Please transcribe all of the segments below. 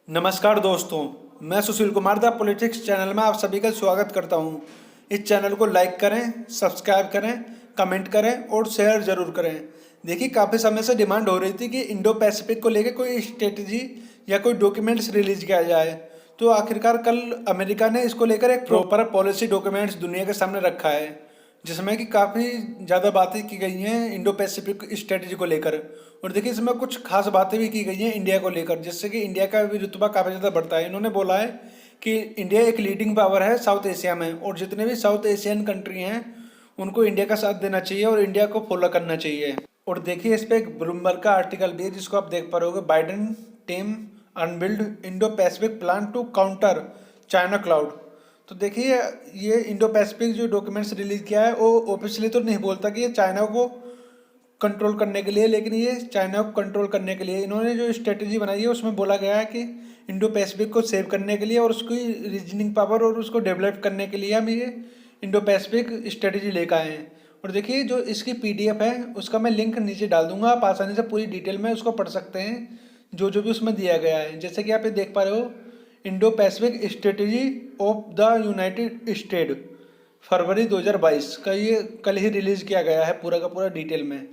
नमस्कार दोस्तों, मैं Sushil Kumar the politics channel में आप सभी का स्वागत करता हूं। इस चैनल को लाइक करें, सब्सक्राइब करें, कमेंट करें और शेयर जरूर करें। देखिए, काफ़ी समय से डिमांड हो रही थी कि इंडो पैसिफिक को लेकर कोई स्ट्रेटजी या कोई डॉक्यूमेंट्स रिलीज किया जाए। तो आखिरकार कल अमेरिका ने इसको लेकर एक प्रॉपर पॉलिसी डॉक्यूमेंट्स दुनिया के सामने रखा है, जिसमें कि काफ़ी ज़्यादा बातें की गई हैं इंडो पैसिफिक स्ट्रेटजी को लेकर। और देखिए, इसमें कुछ खास बातें भी की गई हैं इंडिया को लेकर, जिससे कि इंडिया का भी रुतबा काफ़ी ज़्यादा बढ़ता है। इन्होंने बोला है कि इंडिया एक लीडिंग पावर है साउथ एशिया में, और जितने भी साउथ एशियन कंट्री हैं उनको इंडिया का साथ देना चाहिए और इंडिया को फॉलो करना चाहिए। और देखिए, इस पर एक ब्लूमबर्ग का आर्टिकल भी है जिसको आप देख पा रहे होगे, Biden team unbuild Indo Pacific plan to counter China cloud. तो देखिए, ये इंडो पैसिफिक जो डॉक्यूमेंट्स रिलीज किया है वो ऑफिशियली तो नहीं बोलता कि ये चाइना को कंट्रोल करने के लिए, लेकिन ये चाइना को कंट्रोल करने के लिए इन्होंने जो स्ट्रेटजी बनाई है उसमें बोला गया है कि इंडो पैसिफिक को सेव करने के लिए और उसकी रीजनिंग पावर और उसको डेवलप करने के लिए हम ये इंडो पैसिफिक स्ट्रेटजी लेकर आए हैं। और देखिए, जो इसकी पीडीएफ है उसका मैं लिंक नीचे डाल दूंगा, आप आसानी से पूरी डिटेल में उसको पढ़ सकते हैं, जो जो भी उसमें दिया गया है। जैसे कि आप ये देख पा रहे हो, Indo Pacific strategy of the United State फरवरी 2022 का ये कल ही रिलीज किया गया है पूरा का पूरा डिटेल में।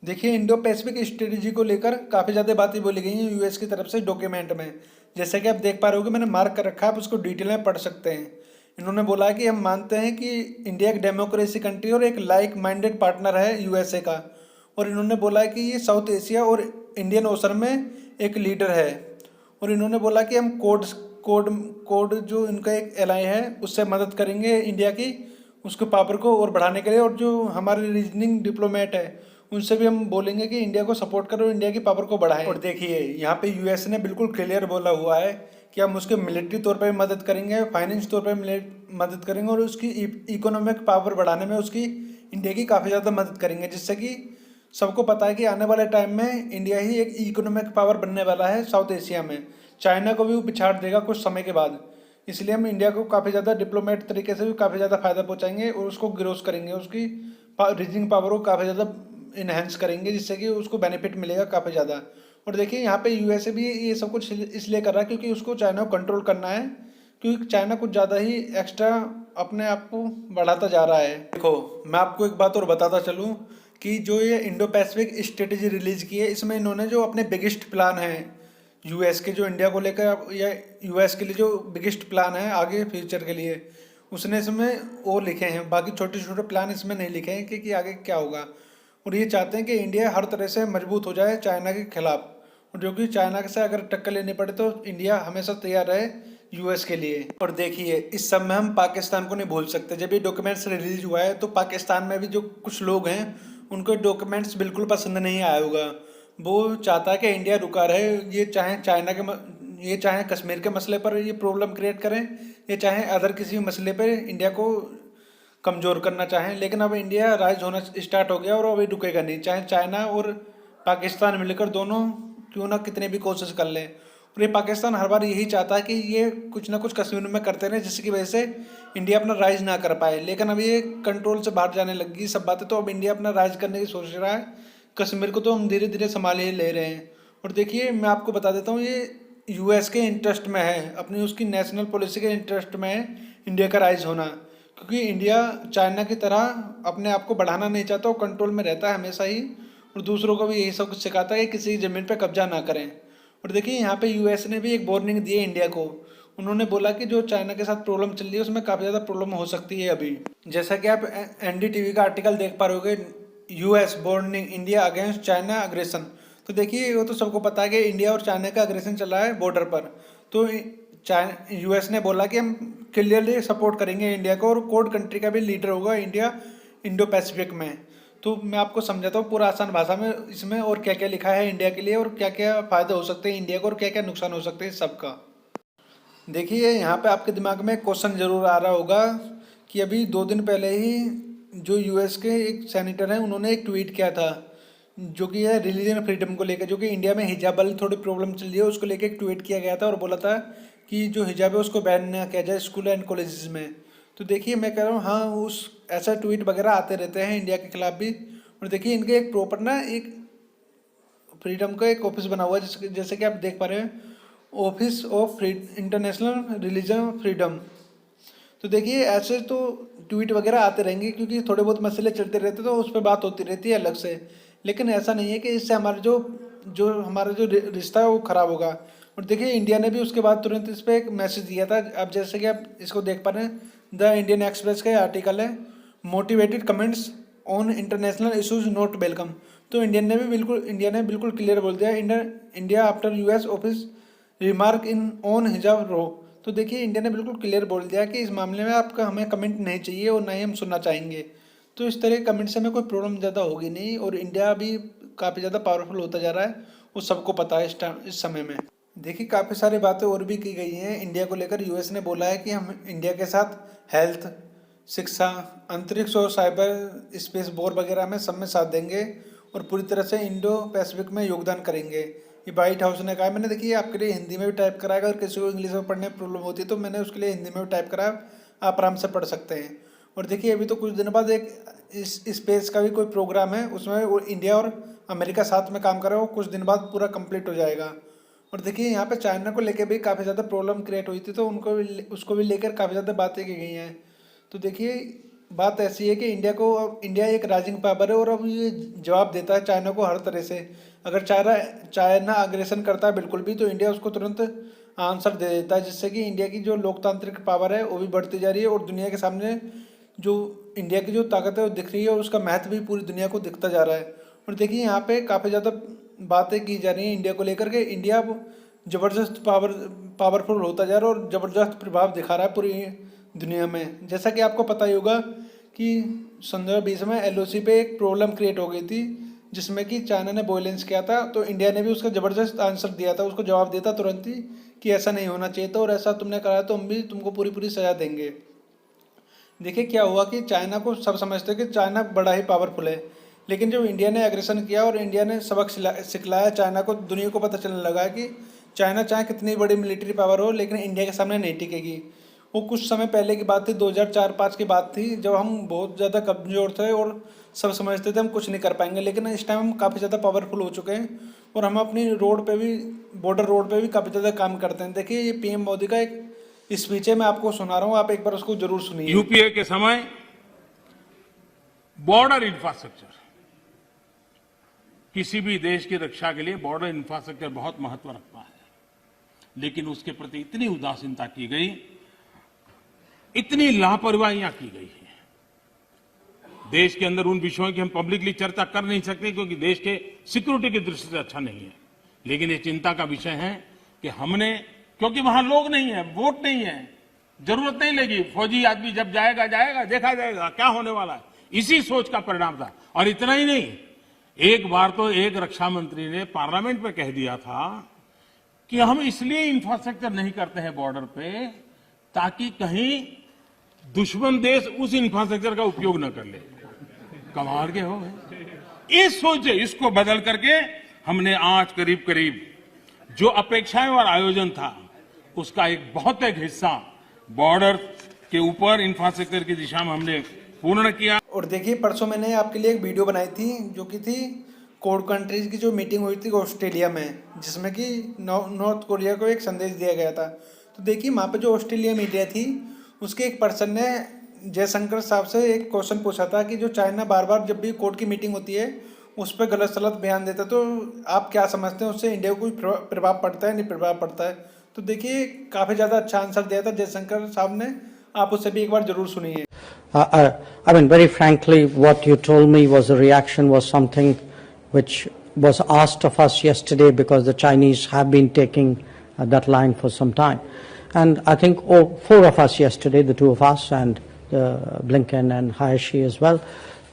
देखिए, इंडो पैसिफिक स्ट्रेटजी को लेकर काफ़ी ज़्यादा बातें बोली गई हैं यूएस की तरफ से डॉक्यूमेंट में। जैसे कि आप देख पा रहे हो कि मैंने मार्क कर रखा है, आप उसको डिटेल में पढ़ सकते हैं। इन्होंने बोला है कि हम मानते हैं कि इंडिया एक डेमोक्रेसी कंट्री और एक लाइक माइंडेड पार्टनर है यूएसए का। और इन्होंने बोला है कि ये साउथ एशिया और इंडियन ओशन में एक लीडर है। और इन्होंने बोला कि हम कोड कोड कोड जो इनका एक एलाई है उससे मदद करेंगे इंडिया की उसके पावर को और बढ़ाने के लिए। और जो हमारे रीजनिंग डिप्लोमेट है उनसे भी हम बोलेंगे कि इंडिया को सपोर्ट करो, इंडिया की पावर को बढ़ाएं। और देखिए, यहाँ पे यूएस ने बिल्कुल क्लियर बोला हुआ है कि हम उसके मिलिट्री तौर पर मदद करेंगे, फाइनेंस तौर पर मदद करेंगे और उसकी इकोनॉमिक पावर बढ़ाने में उसकी इंडिया की काफ़ी ज़्यादा मदद करेंगे। जिससे कि सबको पता है कि आने वाले टाइम में इंडिया ही एक इकोनॉमिक पावर बनने वाला है साउथ एशिया में। चाइना को भी वो पिछाड़ देगा कुछ समय के बाद। इसलिए हम इंडिया को काफ़ी ज़्यादा डिप्लोमेट तरीके से भी काफ़ी ज़्यादा फायदा पहुंचाएंगे और उसको ग्रोथ करेंगे, उसकी रीजनिंग पावर को काफ़ी ज़्यादा इन्हेंस करेंगे, जिससे कि उसको बेनिफिट मिलेगा काफ़ी ज़्यादा। और देखिए, यहाँ पे यूएसए भी ये सब कुछ इसलिए कर रहा है क्योंकि उसको चाइना को कंट्रोल करना है, क्योंकि चाइना कुछ ज़्यादा ही एक्स्ट्रा अपने आप को बढ़ाता जा रहा है। देखो, मैं आपको एक बात और बताता चलूँ कि जो ये इंडो पैसिफिक स्ट्रेटजी रिलीज की है, इसमें इन्होंने जो अपने बिगेस्ट प्लान है यूएस के, जो इंडिया को लेकर या यूएस के लिए जो बिगेस्ट प्लान है आगे फ्यूचर के लिए, उसने इसमें वो लिखे हैं। बाकी छोटे छोटे प्लान इसमें नहीं लिखे हैं कि आगे क्या होगा। और ये चाहते हैं कि इंडिया हर तरह से मजबूत हो जाए चाइना के खिलाफ, और जो कि चाइना से अगर टक्कर लेनी पड़े तो इंडिया हमेशा तैयार रहे यूएस के लिए। और देखिए, इस सब में हम पाकिस्तान को नहीं भूल सकते। जब ये डॉक्यूमेंट्स रिलीज हुआ है तो पाकिस्तान में भी जो कुछ लोग हैं उनको डॉक्यूमेंट्स बिल्कुल पसंद नहीं आया होगा। वो चाहता है कि इंडिया रुका रहे, ये चाहे कश्मीर के मसले पर ये प्रॉब्लम क्रिएट करें, ये चाहे अदर किसी मसले पर इंडिया को कमज़ोर करना चाहें। लेकिन अब इंडिया राइज होना स्टार्ट हो गया और अभी रुकेगा नहीं, चाहे चाइना और पाकिस्तान मिलकर दोनों क्यों ना कितने भी कोशिश कर लें। और ये पाकिस्तान हर बार यही चाहता है कि ये कुछ ना कुछ कश्मीर में करते रहें, जिसकी वजह से इंडिया अपना राइज ना कर पाए। लेकिन अब ये कंट्रोल से बाहर जाने लगी सब बातें, तो अब इंडिया अपना राइज करने की सोच रहा है। कश्मीर को तो हम धीरे धीरे संभाल ही ले रहे हैं। और देखिए, मैं आपको बता देता हूँ, ये यूएस के इंटरेस्ट में है, अपनी उसकी नेशनल पॉलिसी के इंटरेस्ट में है इंडिया का राइज होना। क्योंकि इंडिया चाइना की तरह अपने आप को बढ़ाना नहीं चाहता, वो कंट्रोल में रहता है हमेशा ही, और दूसरों को भी यही सब कुछ सिखाता है कि किसी की ज़मीन पर कब्जा ना करें। और देखिए, यहाँ पे यूएस ने भी एक वार्निंग दी है इंडिया को। उन्होंने बोला कि जो चाइना के साथ प्रॉब्लम चल रही है उसमें काफ़ी ज़्यादा प्रॉब्लम हो सकती है अभी। जैसा कि आप एनडीटीवी का आर्टिकल देख पा रहे होगे, US warning India against China aggression. तो देखिए, वो तो सबको पता है कि इंडिया और चाइना का अग्रेशन चल रहा है बॉर्डर पर। तो यूएस ने बोला कि हम क्लियरली सपोर्ट करेंगे इंडिया को, और कोड कंट्री का भी लीडर होगा इंडिया इंडो पैसिफिक में। तो मैं आपको समझाता हूँ पूरा आसान भाषा में इसमें, और क्या क्या लिखा है इंडिया के लिए, और क्या क्या फ़ायदे हो सकते हैं इंडिया को, और क्या क्या नुकसान हो सकते हैं सबका। देखिए, यहाँ पे आपके दिमाग में क्वेश्चन जरूर आ रहा होगा कि अभी 2 दिन पहले ही जो यूएस के एक सेनेटर हैं उन्होंने एक ट्वीट किया था, जो कि है रिलीजन फ्रीडम को लेकर, जो कि इंडिया में हिजाब वाली थोड़ी प्रॉब्लम चल रही है उसको लेकर एक ट्वीट किया गया था। और बोला था कि जो हिजाब है उसको बैन ना किया जाए स्कूल एंड कॉलेजेस में। तो देखिए, मैं कह रहा हूँ, हाँ, उस ऐसा ट्वीट वगैरह आते रहते हैं इंडिया के खिलाफ भी। और देखिए, इनके एक प्रॉपर ना एक फ्रीडम का एक ऑफिस बना हुआ है, जैसे कि आप देख पा रहे हैं, office of international religion freedom. तो देखिए ऐसे तो ट्वीट वगैरह आते रहेंगे क्योंकि थोड़े बहुत मसले चलते रहते तो उस पर बात होती रहती है अलग से। लेकिन ऐसा नहीं है कि इससे हमारा जो जो हमारा जो रिश्ता है वो खराब होगा। और देखिए इंडिया ने भी उसके बाद तुरंत इस पर एक मैसेज दिया था। अब जैसे कि आप इसको देख पा रहे हैं, द इंडियन एक्सप्रेस का आर्टिकल है, motivated comments on international issues not welcome. तो इंडिया ने बिल्कुल क्लियर बोल दिया, India after US office remark in on हिजाब रो। तो देखिए इंडिया ने बिल्कुल क्लियर बोल दिया कि इस मामले में आपका हमें कमेंट नहीं चाहिए और ना ही हम सुनना चाहेंगे। तो इस तरह के कमेंट से हमें कोई प्रॉब्लम ज़्यादा होगी नहीं और इंडिया भी काफ़ी ज़्यादा पावरफुल होता जा रहा है, वो सबको पता है इस समय में। देखिए काफ़ी सारी बातें और भी की गई हैं इंडिया को लेकर। यूएस ने बोला है कि हम इंडिया के साथ हेल्थ, शिक्षा, अंतरिक्ष और साइबर स्पेस वॉर वगैरह में सब में साथ देंगे और पूरी तरह से इंडो पैसिफिक में योगदान करेंगे। ये व्हाइट हाउस ने कहा। मैंने देखिए आपके लिए हिंदी में भी टाइप कराया, अगर किसी को इंग्लिश में पढ़ने में प्रॉब्लम होती है तो मैंने उसके लिए हिंदी में भी टाइप कराया, आप आराम से पढ़ सकते हैं। और देखिए अभी तो कुछ दिन बाद एक इस स्पेस का भी कोई प्रोग्राम है, उसमें वो इंडिया और अमेरिका साथ में काम कर रहे हो, कुछ दिन बाद पूरा कंप्लीट हो जाएगा। और देखिए यहाँ पे चाइना को लेकर भी काफ़ी ज़्यादा प्रॉब्लम क्रिएट हुई थी, तो उसको भी लेकर काफ़ी ज़्यादा बातें की गई हैं। तो देखिए बात ऐसी है कि इंडिया एक राइजिंग पावर है और अब ये जवाब देता है चाइना को हर तरह से। अगर चाइना अग्रेसन करता है बिल्कुल भी, तो इंडिया उसको तुरंत आंसर दे देता है, जिससे कि इंडिया की जो लोकतांत्रिक पावर है वो भी बढ़ती जा रही है और दुनिया के सामने जो इंडिया की जो ताकत है वो दिख रही है और उसका महत्व भी पूरी दुनिया को दिखता जा रहा है। और देखिए यहाँ पे काफ़ी ज़्यादा बातें की जा रही हैं इंडिया को लेकर के। इंडिया अब ज़बरदस्त पावरफुल होता जा रहा है और ज़बरदस्त प्रभाव दिखा रहा है पूरी दुनिया में। जैसा कि आपको पता ही होगा कि सन 2020 में एलओसी पे एक प्रॉब्लम क्रिएट हो गई थी, जिसमें कि चाइना ने वायलेंस किया था, तो इंडिया ने भी उसका ज़बरदस्त आंसर दिया था, उसको जवाब दिया था तुरंत ही कि ऐसा नहीं होना चाहिए था और ऐसा तुमने करा तो हम भी तुमको पूरी पूरी सज़ा देंगे। देखिए क्या हुआ कि चाइना को सब समझते हैं कि चाइना बड़ा ही पावरफुल है, लेकिन जब इंडिया ने एग्रेशन किया और इंडिया ने सबक सिखलाया चाइना को, दुनिया को पता चलने लगा कि चाइना चाहे कितनी बड़ी मिलिट्री पावर हो लेकिन इंडिया के सामने नहीं टिकेगी। वो कुछ समय पहले की बात थी, 2004-5 की बात थी, जब हम बहुत ज़्यादा कमज़ोर थे और सब समझते थे हम कुछ नहीं कर पाएंगे। लेकिन इस टाइम हम काफ़ी ज़्यादा पावरफुल हो चुके हैं और हम अपनी रोड पे भी, बॉर्डर रोड पे भी काफ़ी ज़्यादा काम करते हैं। देखिए ये पीएम मोदी का एक स्पीच है, मैं आपको सुना रहा हूँ, आप एक बार उसको जरूर सुनिए। यूपीए के समय बॉर्डर इंफ्रास्ट्रक्चर, किसी भी देश की रक्षा के लिए बॉर्डर इंफ्रास्ट्रक्चर बहुत महत्व रखता है, लेकिन उसके प्रति इतनी उदासीनता की गई, इतनी लापरवाहियां की गई है। देश के अंदर उन विषयों की हम पब्लिकली चर्चा कर नहीं सकते क्योंकि देश के सिक्योरिटी की दृष्टि से अच्छा नहीं है, लेकिन ये चिंता का विषय है कि हमने, क्योंकि वहां लोग नहीं है, वोट नहीं है, जरूरत नहीं लगी, फौजी आदमी जब जाएगा जाएगा, देखा जाएगा क्या होने वाला है, इसी सोच का परिणाम था। और इतना ही नहीं, एक बार तो एक रक्षा मंत्री ने पार्लियामेंट में कह दिया था कि हम इसलिए इंफ्रास्ट्रक्चर नहीं करते हैं बॉर्डर पे ताकि कहीं दुश्मन देश उस इंफ्रास्ट्रक्चर का उपयोग न कर ले। कमाल के हो इस सोच से इसको बदल करके हमने आज करीब करीब जो अपेक्षाएं और आयोजन था उसका एक बहुत एक हिस्सा बॉर्डर के ऊपर इंफ्रास्ट्रक्चर की दिशा में हमने पूर्ण किया। और देखिए परसों मैंने आपके लिए एक वीडियो बनाई थी जो कि थी कोर कंट्रीज की जो मीटिंग हुई थी ऑस्ट्रेलिया में, जिसमें कि नॉर्थ कोरिया को एक संदेश दिया गया था। तो देखिए वहाँ पे जो ऑस्ट्रेलिया मीडिया थी उसके एक पर्सन ने जयशंकर साहब से एक क्वेश्चन पूछा था कि जो चाइना बार बार जब भी कोर्ट की मीटिंग होती है उस पर गलत सलत बयान देता है, तो आप क्या समझते हैं उससे इंडिया को कोई प्रभाव पड़ता है, नहीं प्रभाव पड़ता है? तो देखिए काफ़ी ज़्यादा अच्छा आंसर दिया था जयशंकर साहब ने, आप उससे भी एक बार जरूर सुनिए। I mean, very frankly, what you told me was a reaction, was something which was asked of us yesterday because the Chinese have been taking that line for some time. And I think four of us yesterday, the two of us and Blinken and Hayashi as well,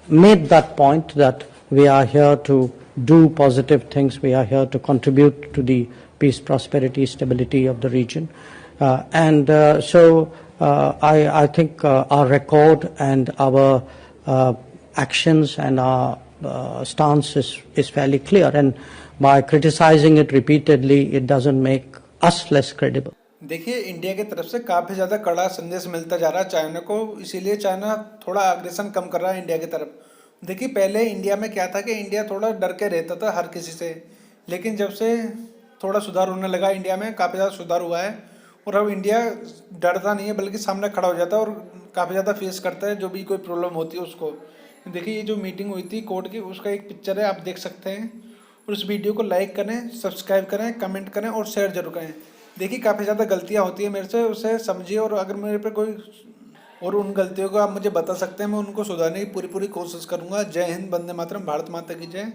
made that point that we are here to do positive things. We are here to contribute to the peace, prosperity, stability of the region. I think our record and our actions and our stance is fairly clear, and by criticizing it repeatedly, it doesn't make us less credible. देखिए India की तरफ से काफ़ी ज़्यादा कड़ा संदेश मिलता जा रहा है चाइना को, इसीलिए चाइना थोड़ा अग्रेशन कम कर रहा है इंडिया की तरफ। देखिए पहले इंडिया में क्या था कि इंडिया थोड़ा डर के रहता था हर किसी से, लेकिन जब से थोड़ा सुधार होने लगा है, इंडिया में काफ़ी ज़्यादा सुधार हुआ है और अब इंडिया डरता नहीं है बल्कि सामने खड़ा हो जाता है और काफ़ी ज़्यादा फेस करता है जो भी कोई प्रॉब्लम होती है उसको। देखिए ये जो मीटिंग हुई थी कोर्ट की उसका एक पिक्चर है, आप देख सकते हैं। और इस वीडियो को लाइक करें, सब्सक्राइब करें, कमेंट करें और शेयर जरूर करें। देखिए काफ़ी ज़्यादा गलतियाँ होती है मेरे से, उसे समझिए और अगर मेरे पे कोई और उन गलतियों को आप मुझे बता सकते हैं, मैं उनको सुधारने की पूरी कोशिश करूँगा। जय हिंद, वंदे मातरम, भारत माता की जय।